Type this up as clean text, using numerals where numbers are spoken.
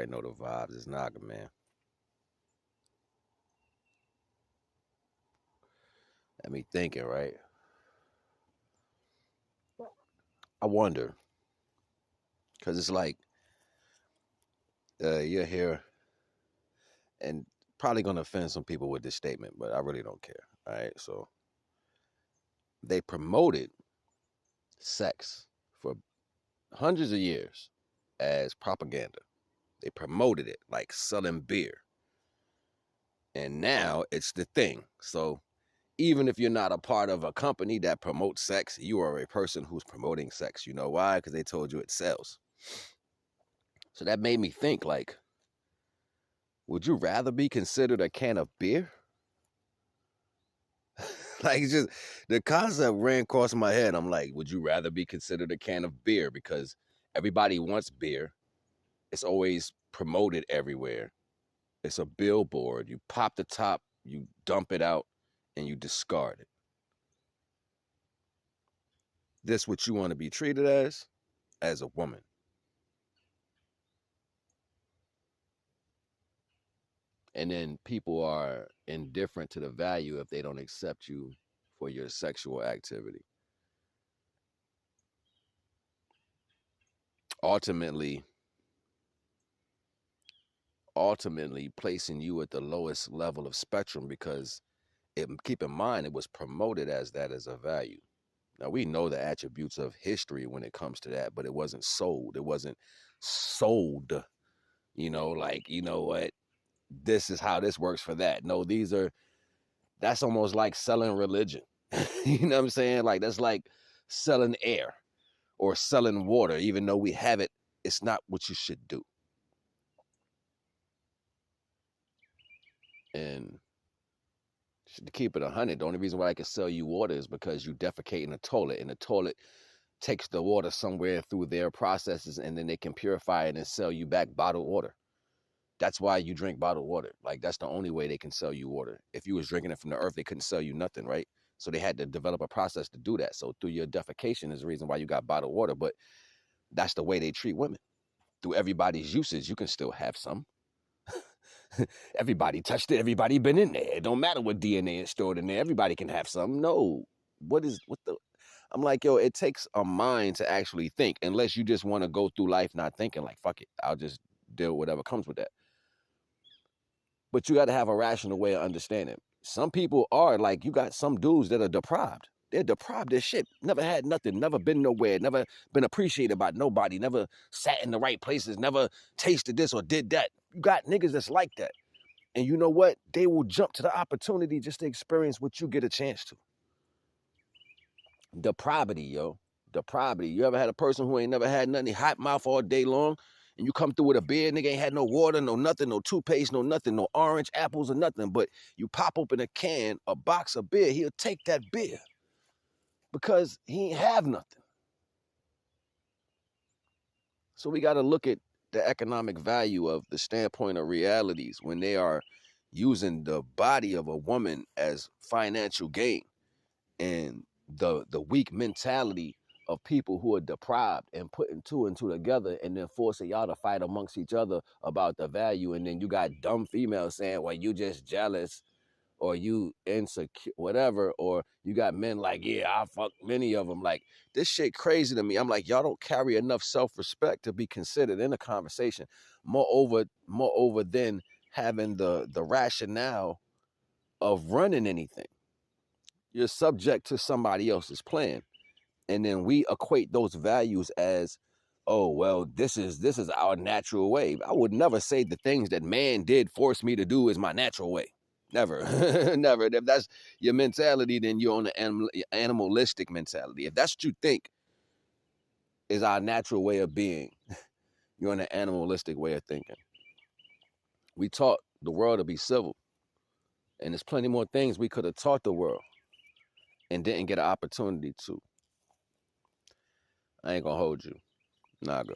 already know the vibes. It's Naga, man. Got me thinking, right? I wonder, because it's like you're here and probably going to offend some people with this statement, but I really don't care. All right. So they promoted sex for hundreds of years as propaganda. They promoted it like selling beer. And now it's the thing. So even if you're not a part of a company that promotes sex, you are a person who's promoting sex. You know why? Because they told you it sells. So that made me think like, would you rather be considered a can of beer? Like, just the concept ran across my head. I'm like, would you rather be considered a can of beer? Because everybody wants beer. It's always promoted everywhere. It's a billboard. You pop the top, you dump it out, and you discard it. This what you want to be treated as a woman. And then people are indifferent to the value if they don't accept you for your sexual activity. Ultimately placing you at the lowest level of spectrum because keep in mind it was promoted as that as a value. Now we know the attributes of history when it comes to that, but it wasn't sold. It wasn't sold, like, you know what, this is how this works for that. No, that's almost like selling religion. You know what I'm saying? Like that's like selling air or selling water, even though we have it, it's not what you should do. And to keep it 100, the only reason why I can sell you water is because you defecate in a toilet, and the toilet takes the water somewhere through their processes, and then they can purify it and sell you back bottled water. That's why you drink bottled water. Like that's the only way they can sell you water. If you was drinking it from the earth, they couldn't sell you nothing, right? So they had to develop a process to do that. So through your defecation is the reason why you got bottled water. But that's the way they treat women. Through everybody's usage, you can still have some. Everybody touched it. Everybody been in there. It don't matter what DNA is stored in there. Everybody can have some. No, what the? I'm like, yo, it takes a mind to actually think. Unless you just want to go through life not thinking, like, fuck it, I'll just deal with whatever comes with that. But you got to have a rational way of understanding. Some people are like, you got some dudes that are deprived. They're deprived as shit. Never had nothing, never been nowhere, never been appreciated by nobody, never sat in the right places, never tasted this or did that. You got niggas that's like that. And you know what? They will jump to the opportunity just to experience what you get a chance to. Depravity, yo. Depravity. You ever had a person who ain't never had nothing, hot mouth all day long, and you come through with a beer, nigga ain't had no water, no nothing, no toothpaste, no nothing, no orange, apples or nothing, but you pop open a can, a box of beer, he'll take that beer because he ain't have nothing. So we got to look at the economic value of the standpoint of realities when they are using the body of a woman as financial gain, and the weak mentality of people who are deprived and putting two and two together and then forcing y'all to fight amongst each other about the value. And then you got dumb females saying, well, you just jealous or you insecure, whatever. Or you got men like, yeah, I fuck many of them. Like, this shit crazy to me. I'm like, y'all don't carry enough self-respect to be considered in a conversation. Moreover than having the rationale of running anything. You're subject to somebody else's plan. And then we equate those values as, oh, well, this is our natural way. I would never say the things that man did force me to do is my natural way. Never. Never. If that's your mentality, then you're on the animalistic mentality. If that's what you think is our natural way of being, you're on the animalistic way of thinking. We taught the world to be civil. And there's plenty more things we could have taught the world and didn't get an opportunity to. I ain't gonna hold you. Naga.